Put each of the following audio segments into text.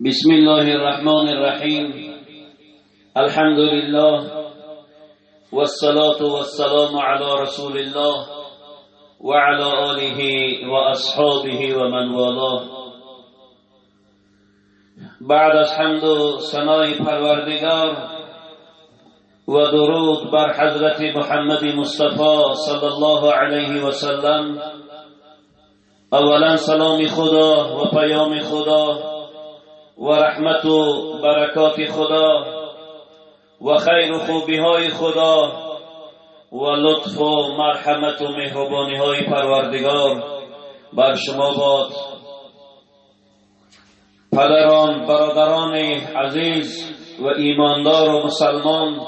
بسم الله الرحمن الرحيم. الحمد لله والصلاة والسلام على رسول الله وعلى آله وأصحابه ومن والاه. بعد از حمد و ثنای پروردگار و درود بر حضرت محمد مصطفی صلی الله علیه و سلم، اولا سلام خدا و پیام خدا و رحمت و برکات خدا و خیر و خوبی های خدا و لطف و مرحمت و مهربانی های پروردگار بر شما باد. پدران، برادران عزیز و ایماندار و مسلمان،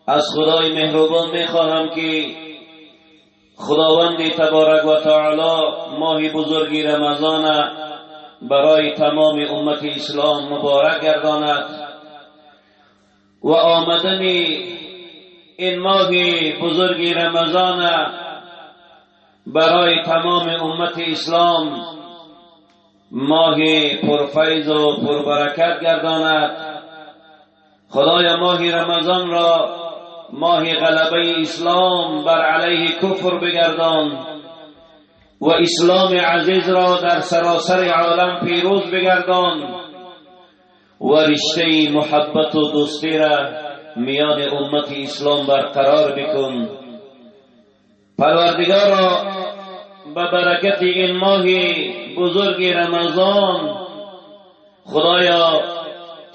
از خدای مهربان میخواهم که خداوند تبارک و تعالی ماه بزرگی رمضان برای تمام امت اسلام مبارک گرداند و آمدن این ماه بزرگ رمضان برای تمام امت اسلام ماه پرفیض و پربرکت گرداند. خدای ماه رمضان را ماه غلبه اسلام بر علیه کفر بگردان و اسلام عزیز را در سراسر عالم پیروز بگردان و رشته محبت و دوستی را میان امت اسلام برقرار بکن. پروردگارا، به برکت این ماه بزرگ رمضان خدایا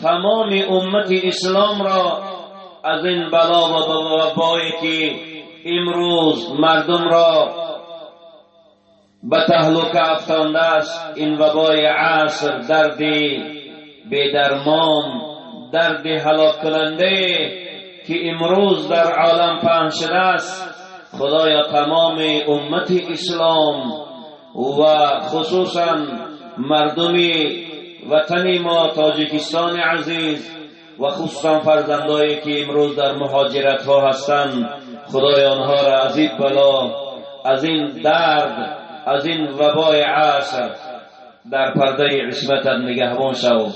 تمام امت اسلام را از این بلا و وبایی که امروز مردم را به تهلکه افتانده است، این وبای عصر، درد بی‌درمان، درد هلاک کننده که امروز در عالم پهن شده است، خدایا تمام امت اسلام و خصوصا مردم وطن ما تاجیکستان عزیز و خصوصا فرزندایی که امروز در مهاجرت ها هستند، خدای آنها را از این بلا، از این درد، از این وبای عصر در پرده عصمتت نگهبان شو.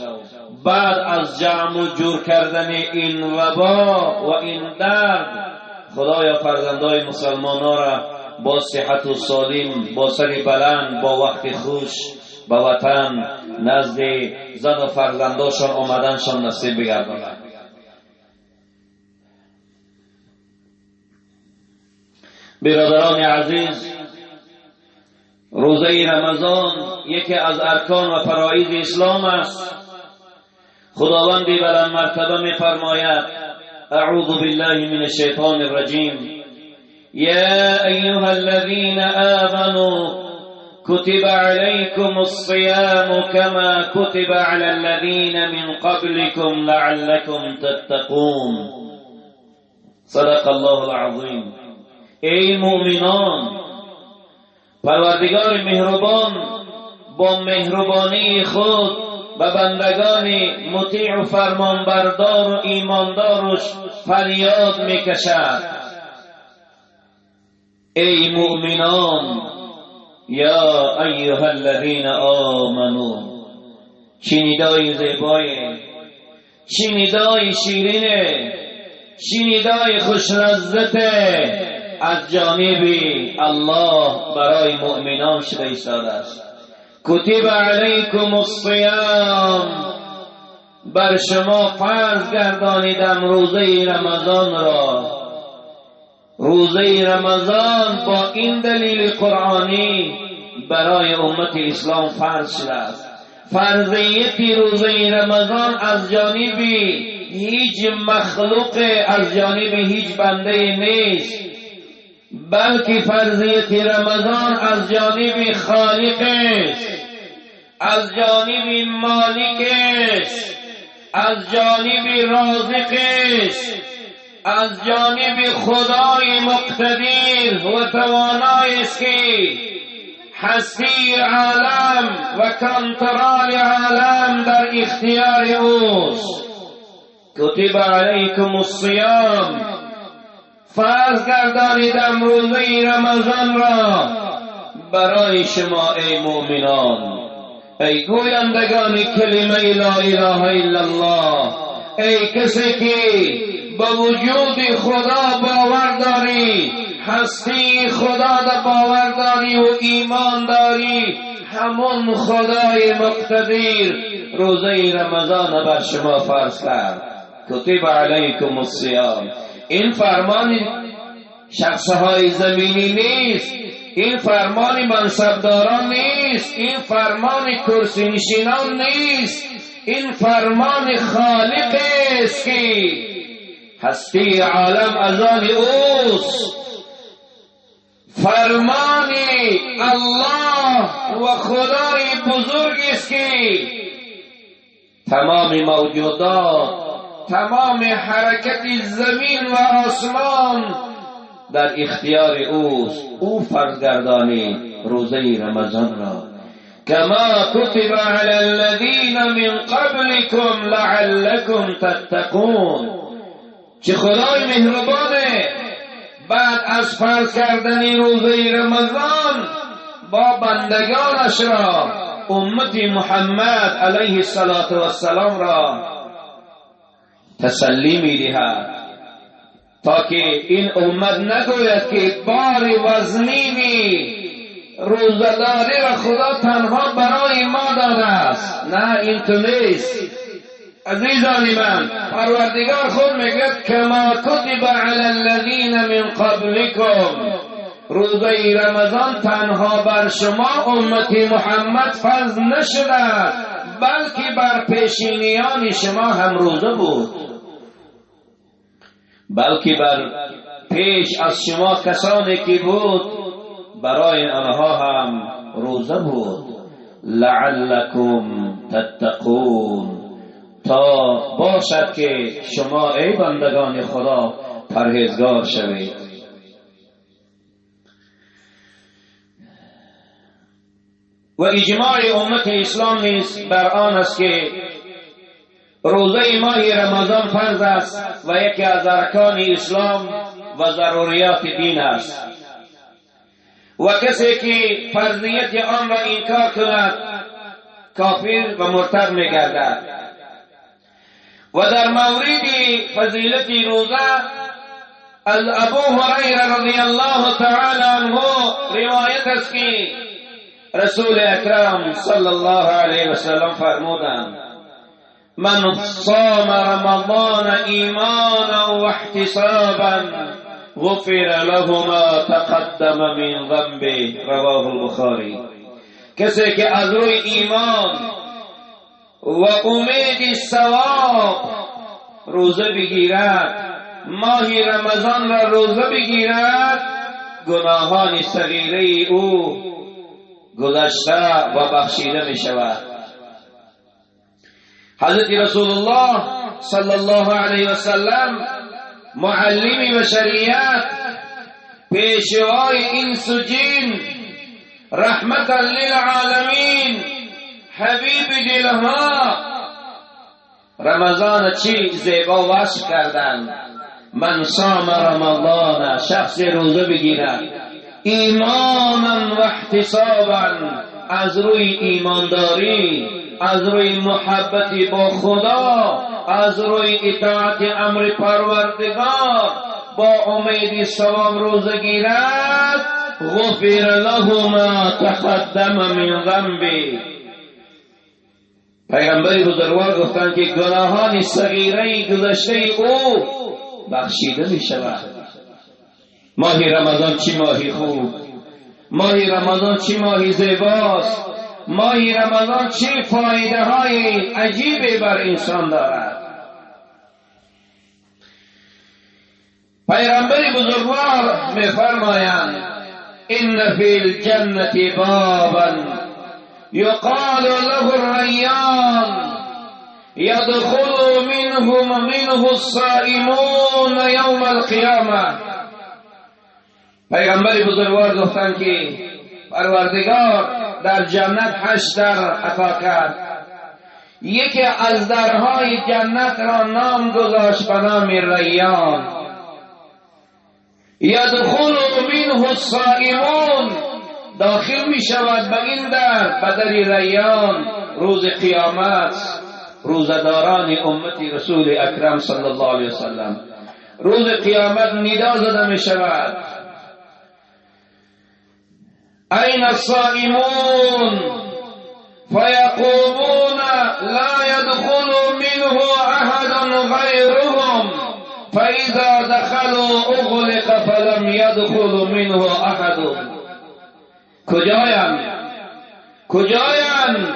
بعد از جمع و جور کردن این وبا و این درد، خدایا فرزندای مسلمانان را با صحت و سالم، با سر بلند، با وقت خوش به وطن نزد زن و فرزنداشان آمدنشان نصیب بگرداند. برادران عزیز، روزه رمضان یکی از ارکان و فرایض اسلام است. خداوند بلند مرتبه می فرماید: اعوذ بالله من الشیطان الرجیم، یا ایها الذین آمنوا كتب عليكم الصيام كما كتب على الذين من قبلكم لعلكم تتقون. صدق الله العظیم. ای مؤمنان، پروردگار مهربان با مهربانی خود به بندگان مطیع و فرمانبردار و ایماندارش فریاد میکشد: ای مؤمنان، یا ایها الذین آمنو. چه ندای زیبای، چه ندای شیرینه، چه ندای خوشلذته از جانب الله برای مؤمنان شده ایستاده است. کتب علیکم الصیام، بر شما فرض گردانیدم روزه رمضان را. روزه رمضان با این دلیل قرآنی برای امت اسلام فرض شده است. فرضیت روزه رمضان از جانب هیچ مخلوق، از جانب هیچ بنده نیست، بلکه فرضیت رمضان از جانب خالق است، از جانب مالک است، از جانب رازق است، از جانب خدای مقتدر و توانای است که هستی عالم و کنترل عالم در اختیار اوست. کتب علیکم الصیام، فرض گردانیدم روزه رمضان را برای شما ای مؤمنان. ای گویندگان کلمه لا اله الا الله، ای کسی که به وجود خدا باور داری، هستی خدا دا باور داری و ایمان داری، همون خدای مقتدر روزه رمضان بر شما فرض کرد. کتب علیکم الصیام. این فرمان شخصهای زمینی نیست، این فرمان منصبداران نیست، این فرمان کرسی نشینان نیست، این فرمان خالق است که هستی عالم از آن اوست. فرمان الله و خدای بزرگ است که تمام موجودات، تمام حرکت زمین و آسمان در اختیار اوست. او فرض گردانی روزه رمضان را، کما کتب علی الذین من قبلکم لعلکم تتقون. چه خدای مهربانه، بعد از فرض کردن روزه رمضان با بندگانش را، امت محمد علیه السلام را تسلی می‌دهد تا که این امت نگوید که بار وزنی روزداری را خدا تنها برای ما داده است. نه، این تو نیست عزیزان من. پروردگار خود میگه کما کتب علی الذین من قبلکم، روزه رمضان تنها بر شما امت محمد فرض نشده بلکه بر پیشینیان شما هم روزه بود، بلکه بر پیش از شما کسانی که بود برای آنها هم روزه بود. لعلکم تتقون، تا باشد که شما ای بندگان خدا پرهیزگار شوید. و اجماع امت اسلام نیز بر آن است که روزه ماه رمضان فرض است و یکی از ارکان اسلام و ضروریات دین است و کسی که فرضیت آن را انکار کند کافر و مرتد می‌گردد. و در مورد فضیلت روزه از ابو هریره رضی الله تعالی عنه روایت است که رسول اکرم صلی الله علیه و سلم فرمودند: من صام رمضان ایمانا و احتسابا غفر له ما تقدم من ذنبه. رواه البخاری. کسی که از روی ایمان و امید ثواب روزه بگیرد، ماه رمضان را روزه بگیرد، گناهان صغیره او گذشته و بخشیده می شود. حضرت رسول الله صلی الله علیه و سلم معلم بشریت، پیشوای انس و جن، رحمتا للعالمین، حبیب دلها، رمضان چی زیبا وصف کردن: من صام رمضان، شخص روزه بگیرد، ایمانا و احتسابا، از روی ایمانداری، از روی محبت با خدا، از روی اطاعت امر پروردگار، با امید ثواب روزه گیرد، غفر له ما تقدم من ذنبه. پیغمبر بزرگوار گفتند که گناهان صغیره گذشته او بخشیده می شود. ماه رمضان چی ماهی خوب، ماه رمضان چی ماهی زیباست، ماه رمضان چه فایده های عجیبی بر انسان دارد. پیغمبر بزرگوار می فرمایند: ان فی الجنة بابا یقال له الریان یدخل منه الصائمون یوم القیامه. پیغمبر بزرگوار گفتند که پروردگار در جنت 8 در عطا کرد، یکی از درهای جنت را نام گذاشت به نام ریان. یدخل منه الصائمون، داخل می شود به این در، به در ریان روز قیامت. روزداران امت رسول اکرم صلی الله علیه وسلم روز قیامت ندا زده می شود: این الصائمون فیقومون لا يدخل منه احد غیرهم فاذا دخلوا اغلق فلم يدخل منه احد. کجایند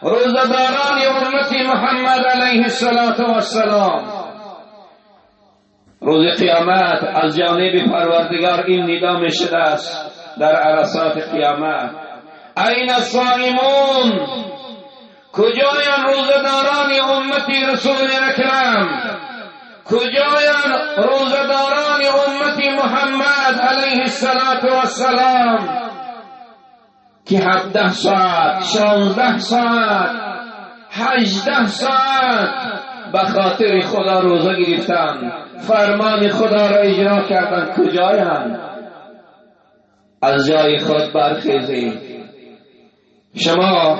روزداران امت محمد علیه السلام؟ روز قیامت از جانب پروردگار این ندا می شده است در عرصات قیامت: این الصائمون، کجایند روزداران امت رسول اکرم؟ کجایند روزداران امت محمد علیه السلام که 17 ساعت 16 ساعت 18 ساعت به خاطر خدا روزه گرفتند، فرمان خدا را اجرا کردند؟ کجایند؟ از جای خود برخیزید. شما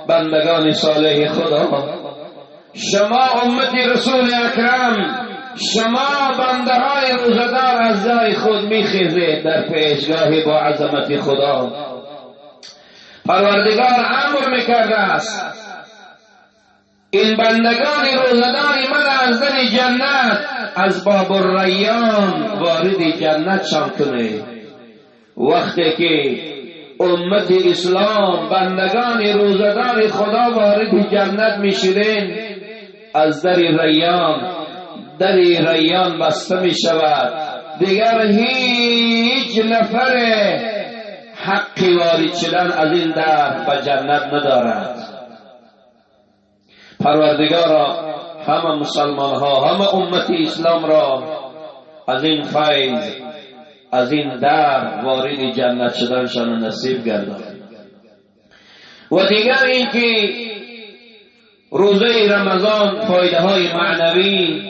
بندگان صالح خدا، شما امت رسول اکرم، شما بنده های روزدار، از جای خود میخیزید در پیشگاه با عظمت خدا. پروردگار امر میکرده است این بندگان روزدار من از در جنت از باب الریان وارد جنت شان کنه. وقتی که امت اسلام بندگان روزدار خدا وارد جنت میشدین، از در ریان بسته می شود، دیگر هیچ نفر حقی وارد شدن از این در به جنت ندارد. پروردگارا همه مسلمان ها، همه امت اسلام را از این فیض، از این در وارد جنت شدنشان نصیب گردان. و دیگر این که روزه رمضان فایده های معنوی،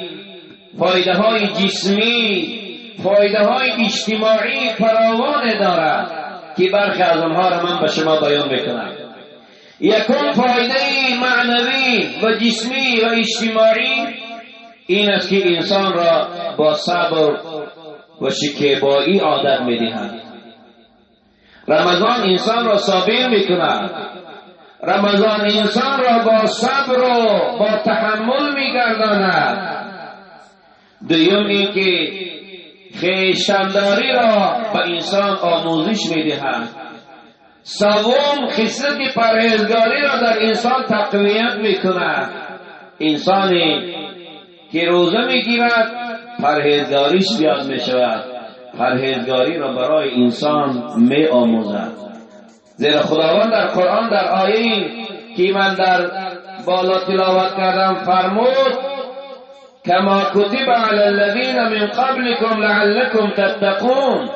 فایده های جسمی، فایده های اجتماعی فراوان دارد که برخی از آنها را من به شما بیان میکنم. یکم فایده معنوی و جسمی و اجتماعی این است که انسان را با صبر و شکیبایی عادت میدهد. رمضان انسان را صابر میکند، رمضان انسان را با صبر و با تحمل میگرداند. دوم این که خویشتنداری را به انسان آموزش میدهد. سوم خصلت پرهیزگاری را در انسان تقویت میکند. انسانی که روزه میگیرد پرهیزگاریش زیاد میشود، پرهیزگاری را برای انسان می آموزد. زیرا خداوند در قرآن در آیه که من در بالا تلاوت کردم فرمود: کما کتب علی الذین من قبلکم لعلکم تتقون.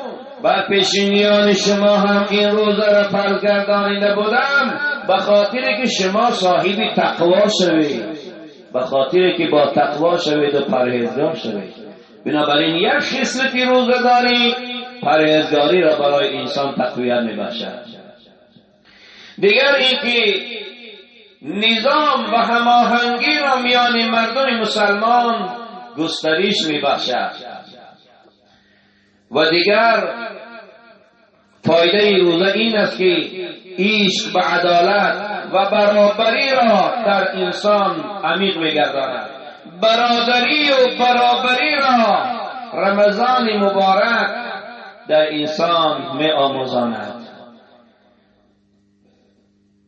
بر پیشینیان شما هم این روزه را فرض گردانیده بودم به خاطر که شما صاحب تقوا شوید، به خاطر که با تقوا شوید و پرهیزگار شوید. بنابراین یک خصلت روزه‌داری پرهیزگاری را برای انسان تقویت میبخشد. دیگر این که نظام و هماهنگی را میان مردم مسلمان گسترش میبخشد. و دیگر فایده روزه این است که عشق به عدالت و برابری را در انسان عمیق میگرداند. برادری و برابری را رمضان مبارک در انسان می آموزاند.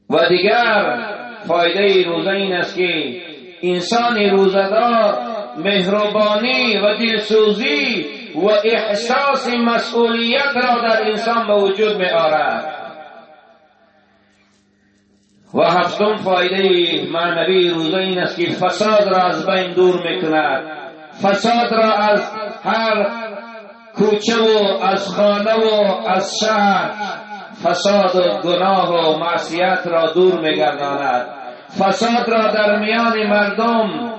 و دیگر فایده روزه این است که انسان روزدار مهربانی و دلسوزی و احساس مسئولیت را در انسان به وجود می آورد. و هفتم فایده معنوی روزه این است که فساد را از بین دور می کند. فساد را از هر کوچه و از خانه و از شهر، فساد و گناه و معصیت را دور می گرداند. فساد را در میان مردم،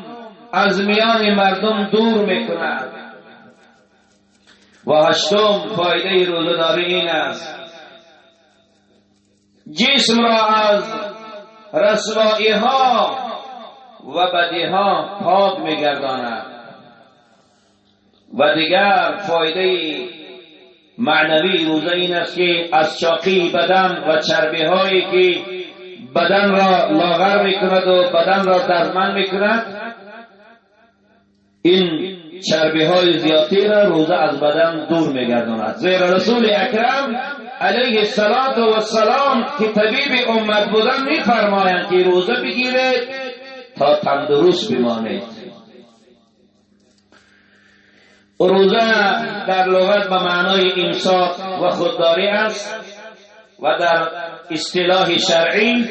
از میان مردم دور می کند. و هشتم فایده روزه‌داری این است جسم را از رسوایی ها و بدی ها پاک میگرداند. و دیگر فایده معنوی روزه این است که از چاقی بدن و چربی هایی که بدن را لاغر میکند و بدن را دردمند میکند، این چربی های زیادی را روزه از بدن دور میگرداند. زیرا رسول اکرم علیه السلام که طبیب امت بودن میفرمایند که روزه بگیرید تا تندرست بمانید. روزه در لغت به معنای امساک و خودداری است و در اصطلاح شرعی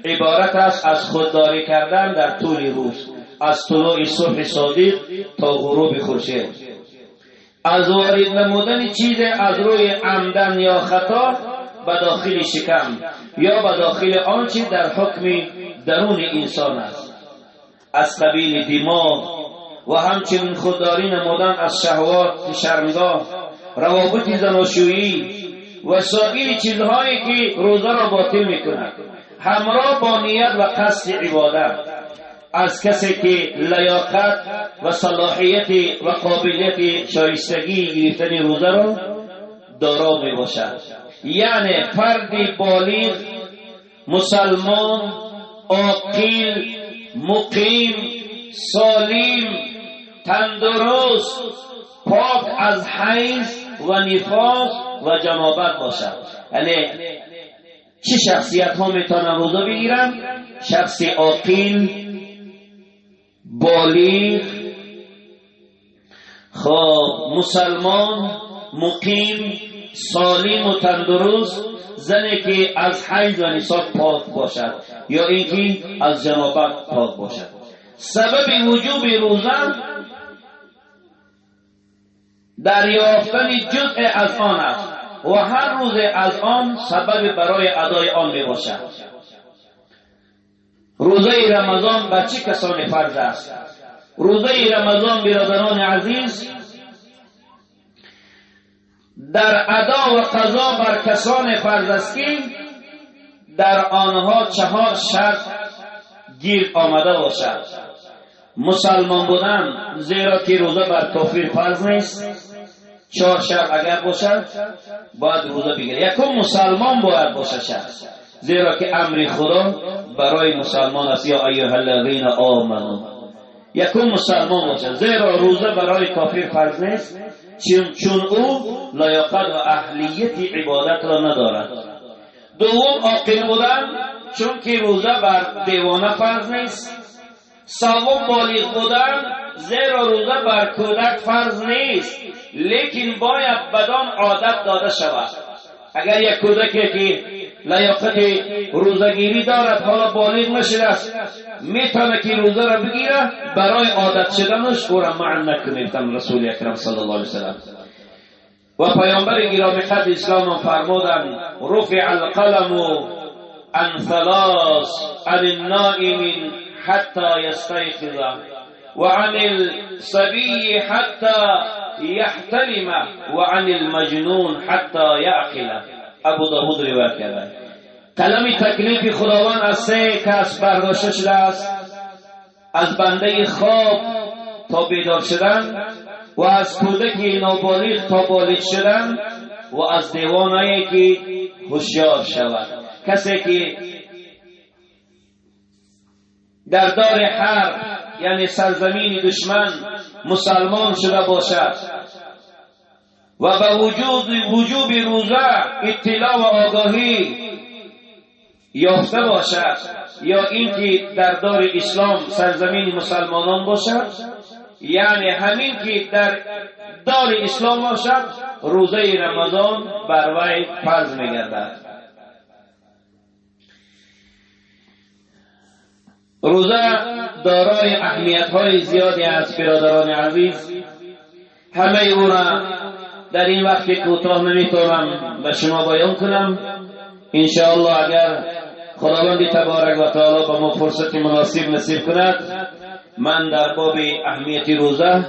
عبارت است از خودداری کردن در طول روز، از طلوع صبح صادق تا غروب خورشید، از وارد نمودن چیز از روی عمدن یا خطا به داخل شکم یا به داخل آنچه در حکم درون انسان است، از قبیل دماغ، و همچنین خودداری نمودن از شهوات شرمگاه، روابط زناشویی و سایر چیزهایی که روزه را باطل میکند، همراه با نیت و قصد عبادت. از کسی که لیاقت و صلاحیت و قابلیت شایستگی گرفتن روزه را دارا می باشد، یعنی فردی بالغ مسلمان عاقل مقیم سالم تندرست پاک از حیض و نفاس و جنابت باشد. یعنی چه شخصیت ها میتونن روزه بگیرن؟ شخص عاقل بالغ مسلمان مقیم سالم و تندرست، زنی که از حیض و نفاس پاک باشد یا اینکه از جنابت پاک باشد. سبب وجوب روزه دریافتن جزء از آن است و هر روز از آن سبب برای ادای آن می باشد. روزه رمضان بر چه کسانی فرض است؟ روزه رمضان برادران عزیز در ادا و قضا بر کسان فرض است که در آنها 4 شرط گیر آمده باشد. مسلمان بودن، زیرا که روزه بر کافر فرض نیست. 4 شرط اگر باشد باید روزه بگیره. یکم مسلمان باید باشه شخص، زیرا که امر خدا برای مسلمان است، یا ایها الذین آمنوا. یکم مسلمان باشه، زیرا روزه برای کافر فرض نیست، چون او لیاقت و اهلیت عبادت را ندارد. دوم عاقل بودن، چون که روزه بر دیوانه فرض نیست. سوم بالغ بودن، زیرا روزه بر کودک فرض نیست، لیکن باید بدان عادت داده شود. اگر یک کودکی که لیاقت روزگیری دارد حالا بالغ نشده است میتونه که روزه را بگیره، برای عادت شدنش او را معنی نکنیدن رسول اکرم صلی الله علیه وسلم. و پیامبر گرامی قدر اسلام فرمودند رفع القلم عن 3 عن النائم حتى يستيقظ وعن الصبي حتى يحتلم وعن المجنون حتى يعقل. ابو داود روایت کرده. قلم تکلیف خداوند از 3 کس برداشته شده است: از بنده خواب تا بیدار شدن، و از کودک نابالغ تا بالغ شدن، و از دیوانه‌ای که هوشیار شود. کسی که در دار حرب یعنی سرزمین دشمن مسلمان شده باشد و به وجوب روزه اطلاع و آگاهی یافته باشد، یا اینکه در دار اسلام سرزمین مسلمانان باشد، یعنی همین که در دار اسلام باشد، روزه رمضان بر وی فرض می‌گردد. روزه دارای اهمیت‌های زیادی است برادران عزیز. همه او را در این وقت کوتاه نمیتونم به شما بیان کنم. انشاءالله اگر خداوند تبارک و تعالی به ما فرصت مناسب نصیب کند، من در باب اهمیت روزه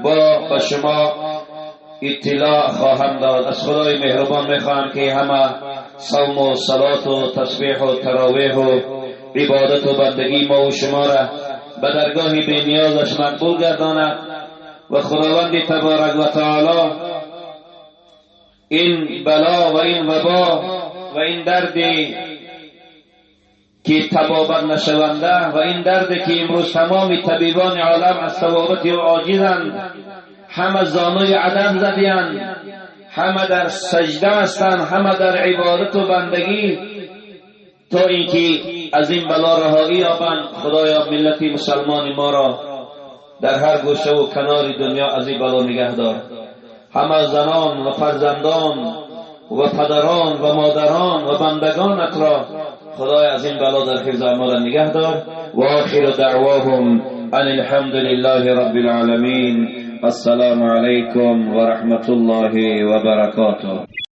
با شما اطلاع خواهم داد. از خدای مهربان میخواهم که همه صوم و صلات و تسبیح و تراویح و عبادت و بندگی ما و شما را به درگاه بی نیازش مقبول گرداند و خداوند تبارک و تعالی این بلا و این وبا و این دردی که تبابت نشونده و این دردی که امروز تمام طبیبان عالم از ثوابت و عاجزند، همه زانوی عدم زدیان، همه در سجده هستند، همه در عبادت و بندگی تا اینکه از این بلا رهایی یابند. خدایا ملت مسلمان ما را در هر گوشه و کنار دنیا از این بلا نگه دار. همه زنان و فرزندان و پدران و مادران و بندگانت را خدای از این بلا در حفظ اعمال نگه دار. و آخر دعواهم ان الحمد لله رب العالمین. السلام علیکم و رحمت الله و برکاته.